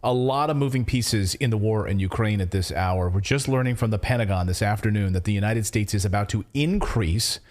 A lot of moving pieces in the war in Ukraine at this hour. We're just learning from the Pentagon this afternoon that the United States is about to increase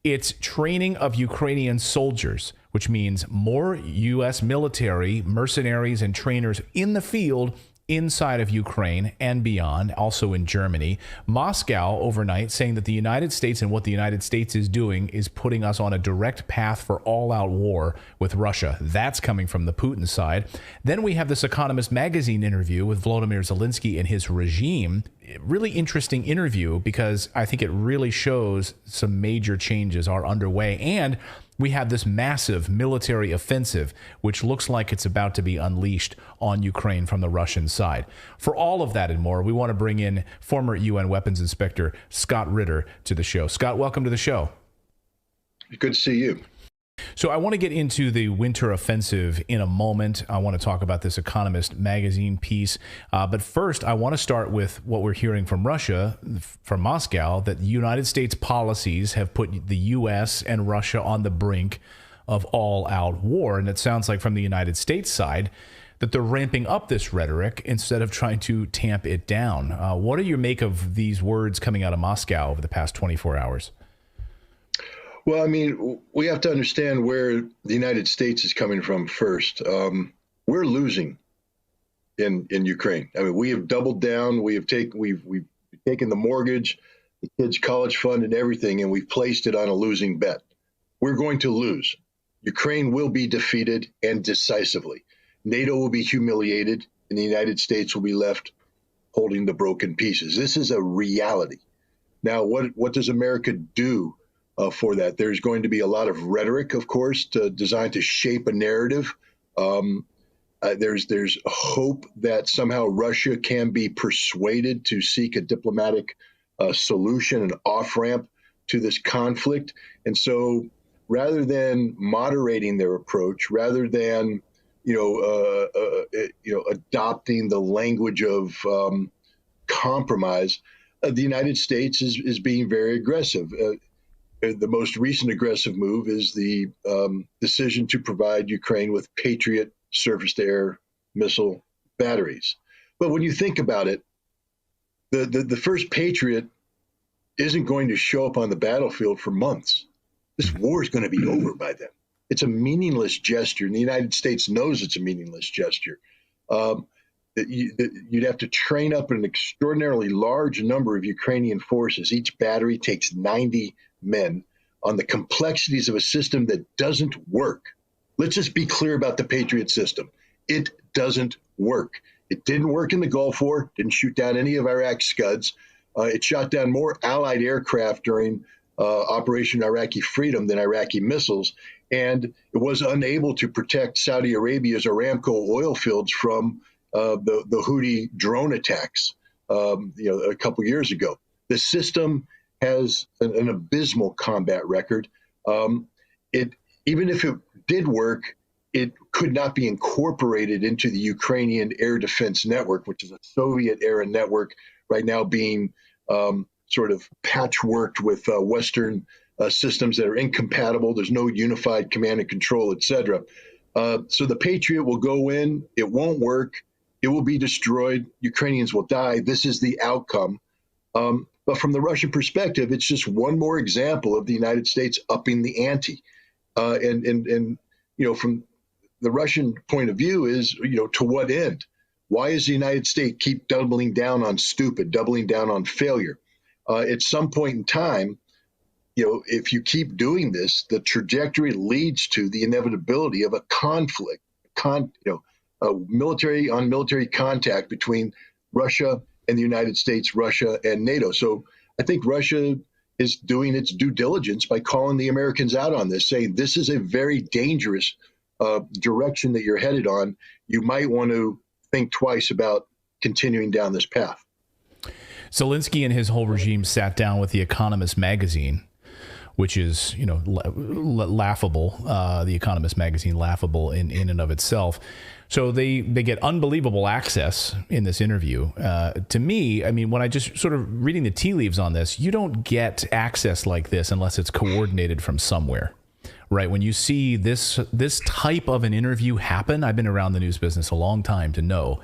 its training of Ukrainian soldiers, which means more U.S. military, mercenaries, and trainers in the field inside of Ukraine and beyond, also in Germany. Moscow overnight saying that the United States and what the United States is doing is putting us on a direct path for all-out war with Russia. That's coming from the Putin side. Then we have this Economist magazine interview with Volodymyr Zelensky and his regime. Really interesting interview because I think it really shows some major changes are underway, and we have this massive military offensive, which looks like it's about to be unleashed on Ukraine from the Russian side. For all of that and more, we want to bring in former UN weapons inspector Scott Ritter to the show. Scott, welcome to the show. Good to see you. So I want to get into the winter offensive in a moment. I want to talk about this Economist magazine piece. But first, I want to start with what we're hearing from Russia, from Moscow, that the United States policies have put the U.S. and Russia on the brink of all-out war. And it sounds like from the United States side that they're ramping up this rhetoric instead of trying to tamp it down. What do you make of these words coming out of Moscow over the past 24 hours? Well, I mean, we have to understand where the United States is coming from first. We're losing in Ukraine. I mean, we have doubled down. We've taken the mortgage, the kids' college fund, and everything, and we've placed it on a losing bet. We're going to lose. Ukraine will be defeated, and decisively. NATO will be humiliated, and the United States will be left holding the broken pieces. This is a reality. Now, what does America do for that? There's going to be a lot of rhetoric, of course, designed to shape a narrative. There's hope that somehow Russia can be persuaded to seek a diplomatic solution, an off-ramp to this conflict. And so rather than moderating their approach, rather than adopting the language of compromise, the United States is being very aggressive. The most recent aggressive move is the decision to provide Ukraine with Patriot surface-to-air missile batteries. But when you think about it, the first Patriot isn't going to show up on the battlefield for months. This war is going to be over by then. It's a meaningless gesture, and the United States knows it's a meaningless gesture. You'd have to train up an extraordinarily large number of Ukrainian forces. Each battery takes 90 men on the complexities of a system that doesn't work. Let's just be clear about the Patriot system. It doesn't work. It didn't work in the Gulf War, didn't shoot down any of Iraq's Scuds. It shot down more Allied aircraft during Operation Iraqi Freedom than Iraqi missiles, and it was unable to protect Saudi Arabia's Aramco oil fields from the Houthi drone attacks a couple years ago. The system has an abysmal combat record. Even if it did work, it could not be incorporated into the Ukrainian air defense network, which is a Soviet-era network right now being sort of patchworked with Western systems that are incompatible. There's no unified command and control, et cetera. So the Patriot will go in, it won't work, it will be destroyed, Ukrainians will die. This is the outcome. But from the Russian perspective, it's just one more example of the United States upping the ante. And from the Russian point of view is, to what end? Why does the United States keep doubling down on stupid, doubling down on failure? At some point in time, if you keep doing this, the trajectory leads to the inevitability of a conflict, military on military contact between Russia and the United States, Russia and NATO. So I think Russia is doing its due diligence by calling the Americans out on this, saying this is a very dangerous direction that you're headed on. You might want to think twice about continuing down this path. Zelensky and his whole regime sat down with the Economist magazine, which is, laughable. The Economist magazine, laughable in and of itself. So they get unbelievable access in this interview. To me, I mean, when I just sort of reading the tea leaves on this, you don't get access like this unless it's coordinated from somewhere, right? When you see this type of an interview happen, I've been around the news business a long time to know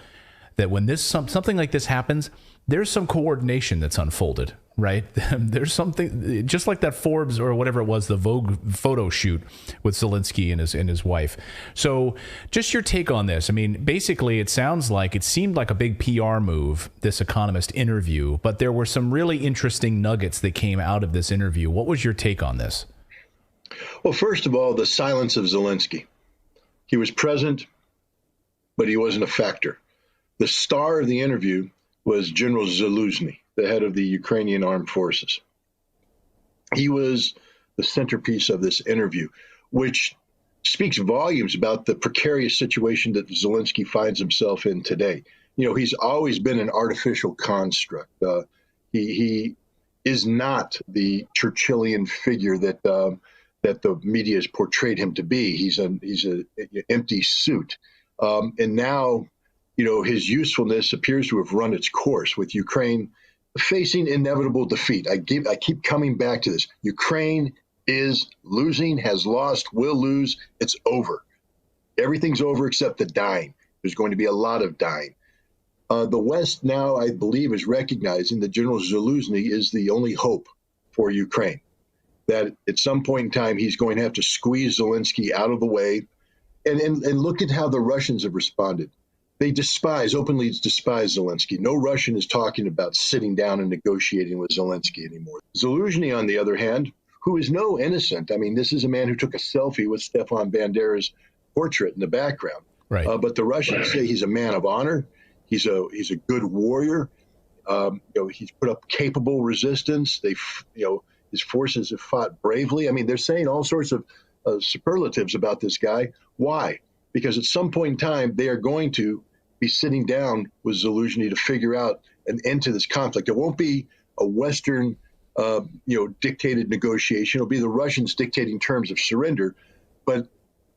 that when something like this happens, there's some coordination that's unfolded, right? There's something just like that Forbes or whatever it was, the Vogue photo shoot with Zelensky and his wife. So just your take on this. I mean, basically it seemed like a big PR move, this Economist interview, but there were some really interesting nuggets that came out of this interview. What was your take on this? Well, first of all, the silence of Zelensky. He was present, but he wasn't a factor. The star of the interview was General Zaluzhny, the head of the Ukrainian armed forces. He was the centerpiece of this interview, which speaks volumes about the precarious situation that Zelensky finds himself in today. You know, he's always been an artificial construct. He is not the Churchillian figure that the media has portrayed him to be. He's an empty suit, and now, you know, his usefulness appears to have run its course with Ukraine facing inevitable defeat. I keep coming back to this. Ukraine is losing, has lost, will lose. It's over. Everything's over except the dying. There's going to be a lot of dying. The West now, I believe, is recognizing that General Zaluzhny is the only hope for Ukraine, that at some point in time, he's going to have to squeeze Zelensky out of the way. And look at how the Russians have responded. They openly despise Zelensky. No Russian is talking about sitting down and negotiating with Zelensky anymore. Zaluzhny, on the other hand, who is no innocent. I mean, this is a man who took a selfie with Stefan Bandera's portrait in the background. Right. But the Russians say he's a man of honor. He's a good warrior. You know, he's put up capable resistance. His forces have fought bravely. I mean, they're saying all sorts of superlatives about this guy. Why? Because at some point in time, they are going to be sitting down with Zaluzhny to figure out an end to this conflict. It won't be a Western, dictated negotiation. It'll be the Russians dictating terms of surrender, but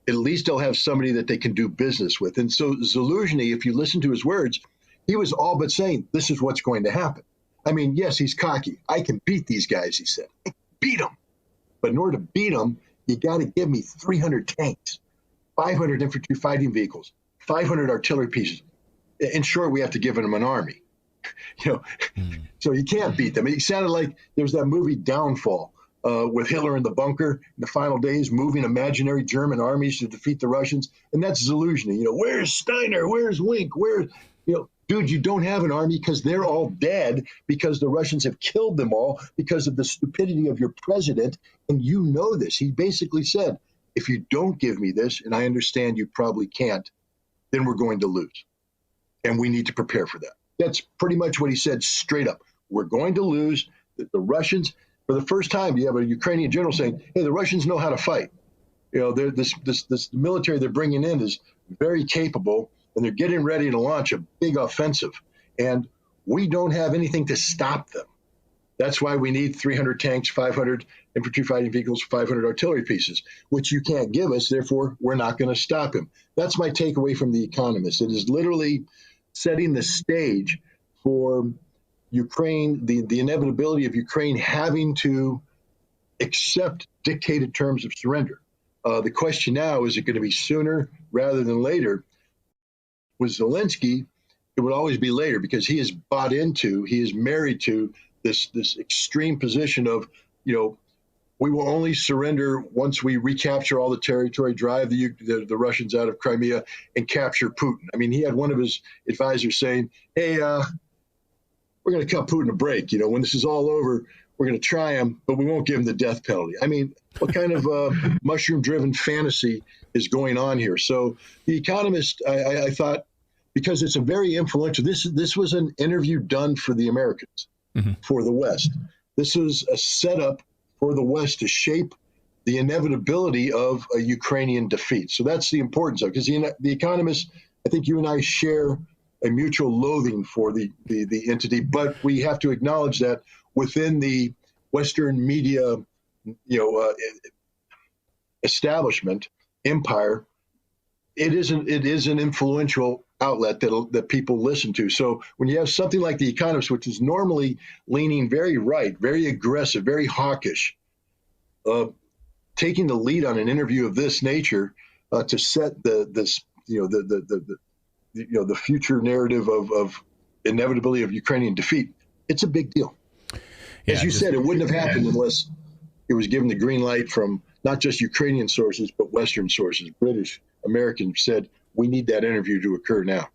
at least they'll have somebody that they can do business with. And so Zaluzhny, if you listen to his words, he was all but saying, this is what's going to happen. I mean, yes, he's cocky. I can beat these guys, he said. I can beat them. But in order to beat them, you got to give me 300 tanks. 500 infantry fighting vehicles, 500 artillery pieces. In short, we have to give them an army. So you can't beat them. It sounded like there's that movie Downfall with Hitler in the bunker in the final days, moving imaginary German armies to defeat the Russians. And that's Zaluzhny. Where's Steiner? Where's Wink? Dude, you don't have an army because they're all dead, because the Russians have killed them all because of the stupidity of your president. And you know this. He basically said, if you don't give me this, and I understand you probably can't, then we're going to lose. And we need to prepare for that. That's pretty much what he said straight up. We're going to lose. The Russians, for the first time, you have a Ukrainian general saying, hey, the Russians know how to fight. This military they're bringing in is very capable, and they're getting ready to launch a big offensive. And we don't have anything to stop them. That's why we need 300 tanks, 500 infantry fighting vehicles, 500 artillery pieces, which you can't give us. Therefore, we're not going to stop him. That's my takeaway from The Economist. It is literally setting the stage for Ukraine, the inevitability of Ukraine having to accept dictated terms of surrender. The question now, is it going to be sooner rather than later? With Zelensky, it would always be later, because he is married to this extreme position of, we will only surrender once we recapture all the territory, drive the Russians out of Crimea, and capture Putin. I mean, he had one of his advisors saying, hey, we're going to cut Putin a break. When this is all over, we're going to try him, but we won't give him the death penalty. I mean, what kind of mushroom-driven fantasy is going on here? So The Economist, I thought, because it's a very influential, this was an interview done for the Americans, for the West. This was a setup for the West to shape the inevitability of a Ukrainian defeat. So that's the importance of it, because the Economist, I think you and I share a mutual loathing for the entity, but we have to acknowledge that within the Western media, establishment, empire, it is an influential outlet that people listen to. So when you have something like The Economist, which is normally leaning very right, very aggressive, very hawkish, taking the lead on an interview of this nature to set the future narrative of inevitability of Ukrainian defeat. It's a big deal. Yeah, as you said, it wouldn't have happened unless it was given the green light from not just Ukrainian sources, but Western sources. British, Americans said, we need that interview to occur now.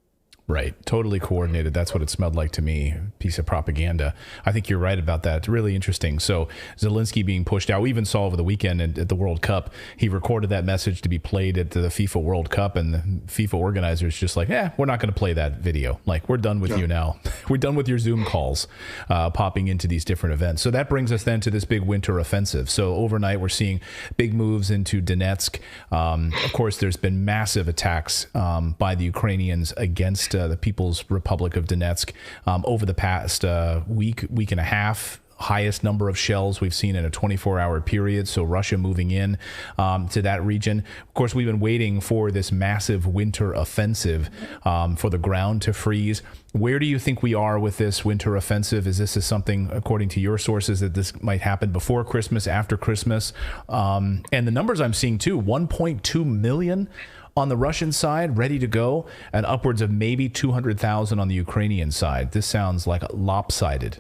Right. Totally coordinated. That's what it smelled like to me. Piece of propaganda. I think you're right about that. It's really interesting. So Zelensky being pushed out. We even saw over the weekend at the World Cup, he recorded that message to be played at the FIFA World Cup, and the FIFA organizers just like, we're not going to play that video. Like, we're done with you now. We're done with your Zoom calls popping into these different events. So that brings us then to this big winter offensive. So overnight, we're seeing big moves into Donetsk. Of course, there's been massive attacks by the Ukrainians against the People's Republic of Donetsk over the past week and a half. Highest number of shells we've seen in a 24-hour period. So Russia moving in to that region. Of course, we've been waiting for this massive winter offensive for the ground to freeze. Where do you think we are with this winter offensive? Is this something, according to your sources, that this might happen before Christmas, after Christmas? And the numbers I'm seeing too, 1.2 million on the Russian side, ready to go, and upwards of maybe 200,000 on the Ukrainian side. This sounds like lopsided.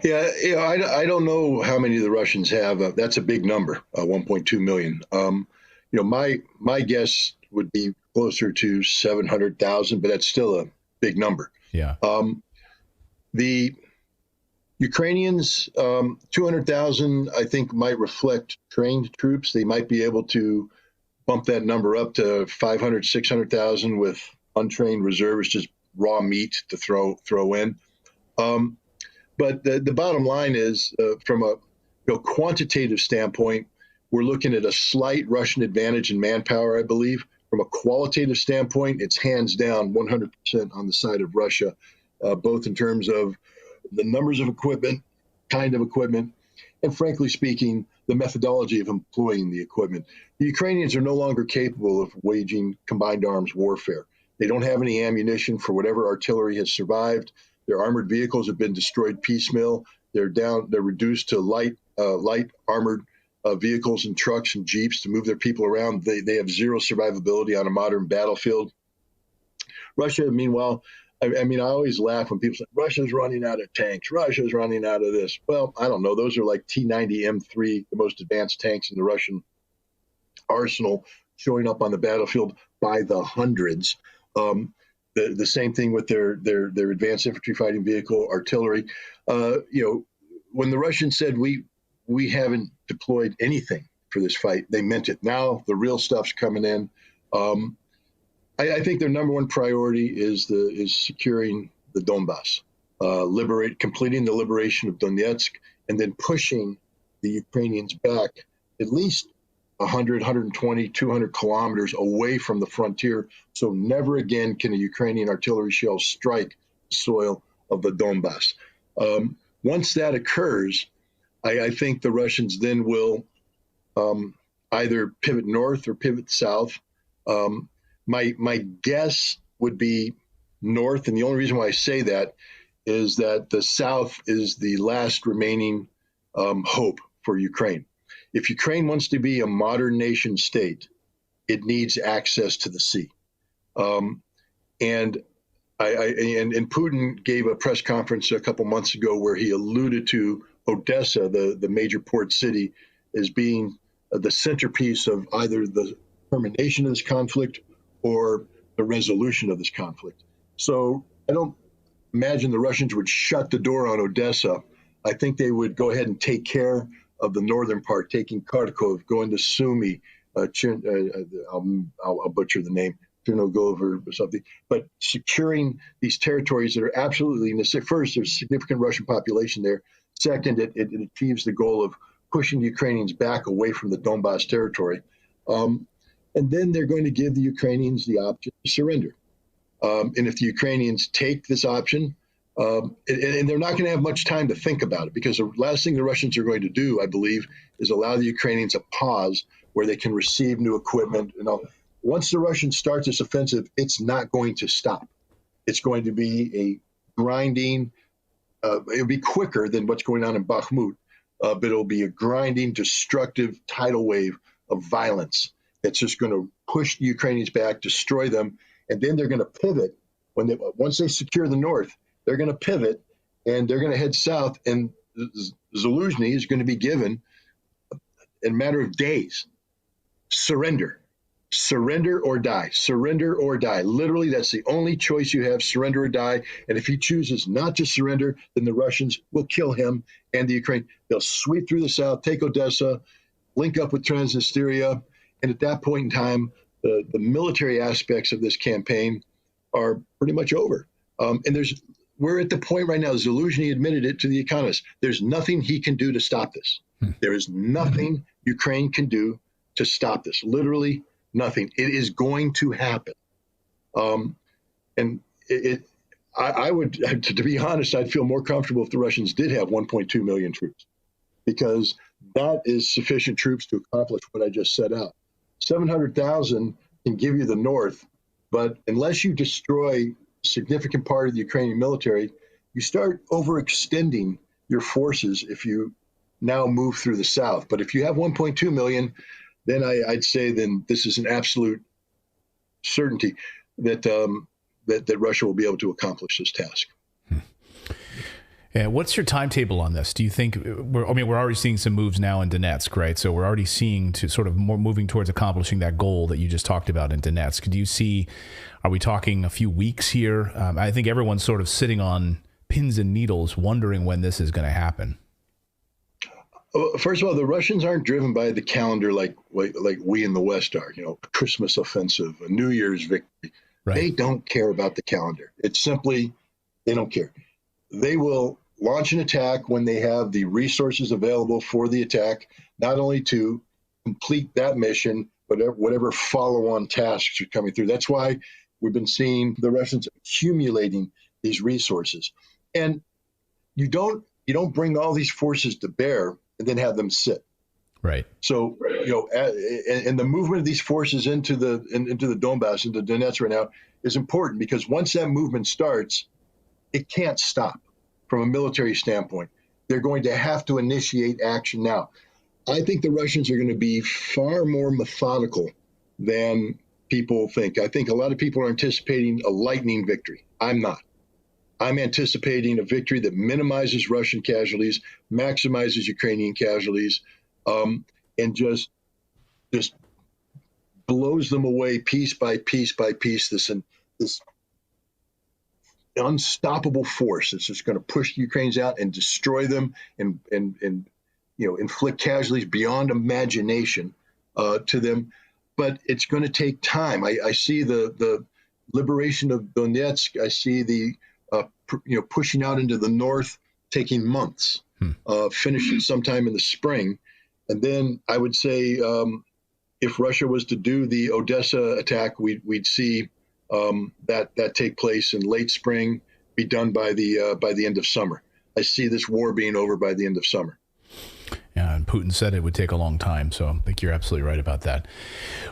Yeah, I don't know how many the Russians have. That's a big number, 1.2 million. My guess would be closer to 700,000, but that's still a big number. Yeah. The Ukrainians, 200,000, I think, might reflect trained troops. They might be able to bump that number up to 500, 600,000 with untrained reservists, just raw meat to throw in. But the bottom line is, from a quantitative standpoint, we're looking at a slight Russian advantage in manpower, I believe. From a qualitative standpoint, it's hands down 100% on the side of Russia, both in terms of the numbers of equipment, kind of equipment, and frankly speaking, the methodology of employing the equipment. The Ukrainians are no longer capable of waging combined arms warfare. They don't have any ammunition for whatever artillery has survived. Their armored vehicles have been destroyed piecemeal. They're reduced to light armored vehicles and trucks and jeeps to move their people around. They have zero survivability on a modern battlefield. Russia, meanwhile, I always laugh when people say, Russia's running out of tanks. Russia's running out of this. Well, I don't know. Those are like T-90 M3, the most advanced tanks in the Russian arsenal, showing up on the battlefield by the hundreds. The same thing with their advanced infantry fighting vehicle, artillery. When the Russians said we haven't deployed anything for this fight, they meant it. Now the real stuff's coming in. I think their number one priority is securing the Donbass, completing the liberation of Donetsk, and then pushing the Ukrainians back at least 100, 120, 200 kilometers away from the frontier. So never again can a Ukrainian artillery shell strike the soil of the Donbass. Once that occurs, I think the Russians then will either pivot north or pivot south. My guess would be north, and the only reason why I say that is that the south is the last remaining hope for Ukraine. If Ukraine wants to be a modern nation state, it needs access to the sea. And Putin gave a press conference a couple months ago where he alluded to Odessa, the major port city, as being the centerpiece of either the termination of this conflict or the resolution of this conflict. So I don't imagine the Russians would shut the door on Odessa. I think they would go ahead and take care of the northern part, taking Kharkov, going to Sumy, I'll butcher the name, Chernogov or something, but securing these territories that are absolutely necessary. First, there's a significant Russian population there. Second, it achieves the goal of pushing the Ukrainians back away from the Donbass territory. And then they're going to give the Ukrainians the option to surrender. And if the Ukrainians take this option, and they're not going to have much time to think about it, because the last thing the Russians are going to do, I believe, is allow the Ukrainians a pause where they can receive new equipment. Once the Russians start this offensive, it's not going to stop. It's going to be a grinding. It'll be quicker than what's going on in Bakhmut, but it'll be a grinding, destructive tidal wave of violence that's just going to push the Ukrainians back, destroy them, and then they're going to pivot. Once they secure the north, they're going to pivot, and they're going to head south, and Zaluzhny is going to be given, in a matter of days, surrender. Surrender or die. Surrender or die. Literally, that's the only choice you have, surrender or die. And if he chooses not to surrender, then the Russians will kill him and the Ukraine. They'll sweep through the south, take Odessa, link up with Transnistria, and at that point in time, the military aspects of this campaign are pretty much over. And we're at the point right now, Zaluzhny admitted it to the Economist, there's nothing he can do to stop this. There is nothing Ukraine can do to stop this. Literally nothing. It is going to happen. And I would, to be honest, I'd feel more comfortable if the Russians did have 1.2 million troops, because that is sufficient troops to accomplish what I just set out. 700,000 can give you the north, but unless you destroy a significant part of the Ukrainian military, you start overextending your forces if you now move through the south. But if you have 1.2 million, then I'd say then this is an absolute certainty that that Russia will be able to accomplish this task. Yeah, what's your timetable on this? Do you think we're already seeing some moves now in Donetsk, right? So we're already seeing to sort of more moving towards accomplishing that goal that you just talked about in Donetsk. Do you see? Are we talking a few weeks here? I think everyone's sort of sitting on pins and needles, wondering when this is going to happen. First of all, the Russians aren't driven by the calendar like we in the West are. You know, Christmas offensive, a New Year's victory. Right. They don't care about the calendar. It's simply they don't care. They will launch an attack when they have the resources available for the attack, not only to complete that mission, but whatever follow-on tasks are coming through. That's why we've been seeing the Russians accumulating these resources. And you don't bring all these forces to bear and then have them sit. Right. So, you know, and the movement of these forces into the Donbass, into Donetsk right now is important, because once that movement starts, it can't stop from a military standpoint. They're going to have to initiate action now. I think the Russians are going to be far more methodical than people think. I think a lot of people are anticipating a lightning victory. I'm not. I'm anticipating a victory that minimizes Russian casualties, maximizes Ukrainian casualties, and just blows them away piece by piece by piece. This unstoppable force that's just going to push the Ukrainians out and destroy them, and you know, inflict casualties beyond imagination to them. But it's going to take time. I see the liberation of Donetsk. I see the pushing out into the north taking months, finishing sometime in the spring. And then I would say if Russia was to do the Odessa attack, we'd see that take place in late spring, be done by the end of summer. I see this war being over by the end of summer. Yeah, and Putin said it would take a long time, so I think you're absolutely right about that.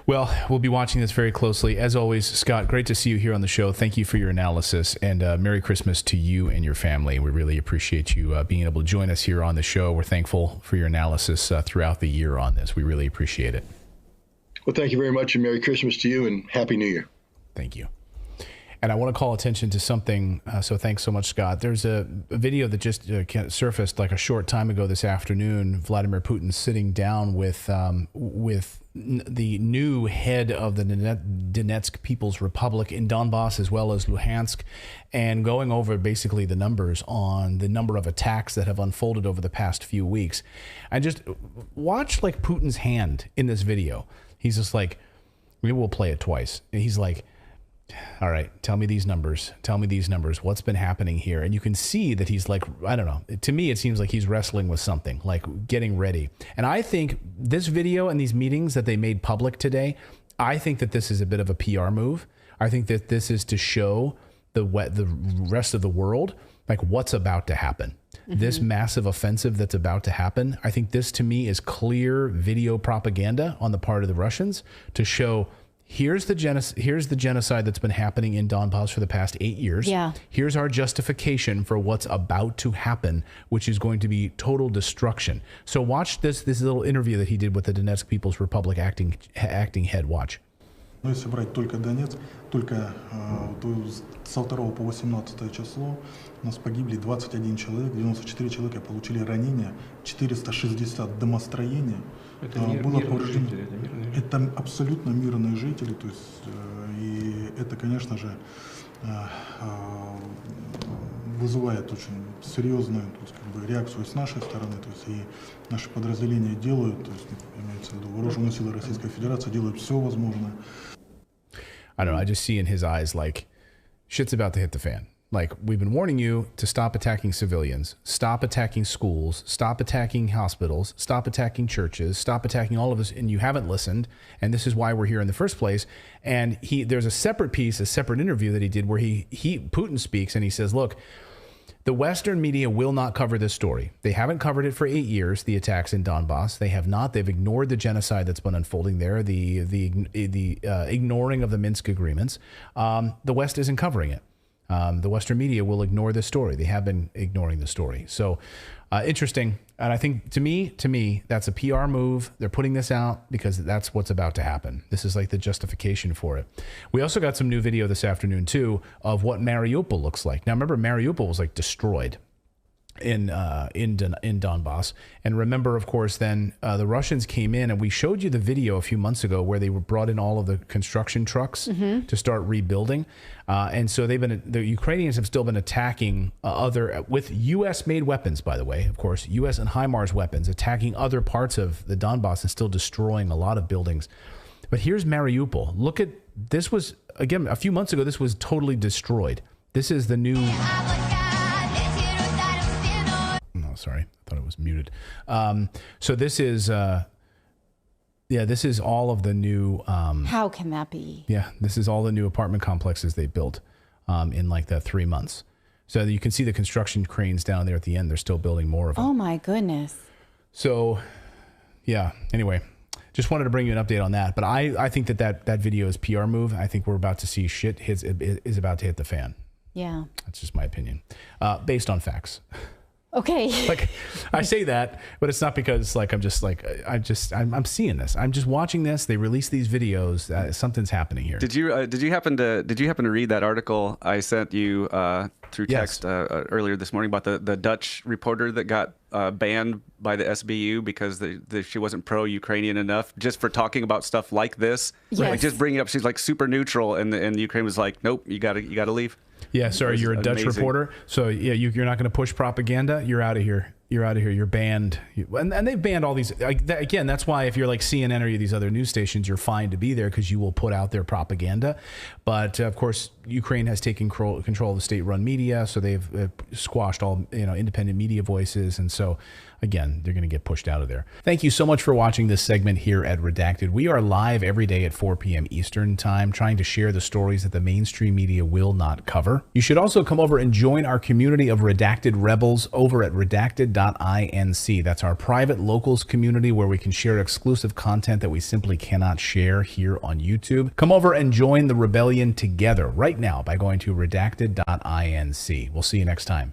Well, we'll be watching this very closely. As always, Scott, great to see you here on the show. Thank you for your analysis, and Merry Christmas to you and your family. We really appreciate you being able to join us here on the show. We're thankful for your analysis throughout the year on this. We really appreciate it. Well, thank you very much, and Merry Christmas to you, and Happy New Year. Thank you. And I want to call attention to something, so thanks so much, Scott. There's a video that just surfaced like a short time ago this afternoon. Vladimir Putin sitting down with the new head of the Donetsk People's Republic in Donbass, as well as Luhansk, and going over basically the numbers on the number of attacks that have unfolded over the past few weeks. And just watch like Putin's hand in this video. He's just like, maybe we'll play it twice. And he's like, all right, tell me these numbers. Tell me these numbers. What's been happening here? And you can see that he's like, I don't know. To me, it seems like he's wrestling with something, like getting ready. And I think this video and these meetings that they made public today, I think that this is a bit of a PR move. I think that this is to show the rest of the world, like what's about to happen. Mm-hmm. This massive offensive that's about to happen. I think this, to me, is clear video propaganda on the part of the Russians to show, Here's the genocide that's been happening in Donbass for the past 8 years. Yeah. Here's our justification for what's about to happen, which is going to be total destruction. So watch this little interview that he did with the Donetsk People's Republic acting head. Watch. Но если брать только Донецк, только со 2 по 18 число у нас погибли 21 человек, 94 человека получили ранения, 460 домостроений. Это было мирные повреждено. жители, это мирные жители. Это абсолютно мирные жители, то есть, и это, конечно же, вызывает очень серьезную, то есть, как бы, реакцию с нашей стороны, то есть, и наши подразделения делают, то есть, имеется в виду вооруженные силы Российской Федерации делают все возможное. I don't know. I just see in his eyes like shit's about to hit the fan. Like, we've been warning you to stop attacking civilians, stop attacking schools, stop attacking hospitals, stop attacking churches, stop attacking all of us, and you haven't listened. And this is why we're here in the first place. And there's a separate piece, a separate interview that he did where Putin speaks and he says, look, the Western media will not cover this story. They haven't covered it for 8 years, the attacks in Donbass. They have not. They've ignored the genocide that's been unfolding there, the ignoring of the Minsk agreements. The West isn't covering it. The Western media will ignore this story. They have been ignoring the story. So interesting. And I think to me, that's a PR move. They're putting this out because that's what's about to happen. This is like the justification for it. We also got some new video this afternoon too of what Mariupol looks like. Now remember, Mariupol was like destroyed in Donbass. And remember, of course, then the Russians came in and we showed you the video a few months ago where they brought in all of the construction trucks to start rebuilding. And so the Ukrainians have still been attacking with U.S. made weapons, by the way, of course, U.S. and HIMARS weapons, attacking other parts of the Donbass and still destroying a lot of buildings. But here's Mariupol. Look at this. Was again a few months ago. This was totally destroyed. This is the new. Sorry, I thought it was muted. So this is, this is all of the new. How can that be? Yeah, this is all the new apartment complexes they built in like that 3 months. So you can see the construction cranes down there at the end. They're still building more of them. Oh my goodness. So, yeah. Anyway, just wanted to bring you an update on that. But I think that video is PR move. I think we're about to see shit is about to hit the fan. Yeah. That's just my opinion, based on facts. Okay. Like I say that, but it's not because like I'm I'm seeing this. I'm just watching this. They release these videos. Something's happening here. Did you happen to read that article I sent you through text earlier this morning about the Dutch reporter that got banned by the SBU because she wasn't pro-Ukrainian enough just for talking about stuff like this? Yes. Like just bringing up, she's like super neutral, and Ukraine was like, nope, you gotta leave. Yeah, sorry, you're a Dutch reporter. So yeah, you're not going to push propaganda. You're out of here. You're out of here. You're banned. And they've banned all these. Again, that's why if you're like CNN or these other news stations, you're fine to be there because you will put out their propaganda. But of course, Ukraine has taken control of the state-run media, so they've squashed all independent media voices, and so again, they're going to get pushed out of there. Thank you so much for watching this segment here at Redacted. We are live every day at 4 p.m. Eastern Time, trying to share the stories that the mainstream media will not cover. You should also come over and join our community of Redacted Rebels over at redacted.inc. That's our private locals community where we can share exclusive content that we simply cannot share here on YouTube. Come over and join the rebellion together right now by going to redacted.inc. We'll see you next time.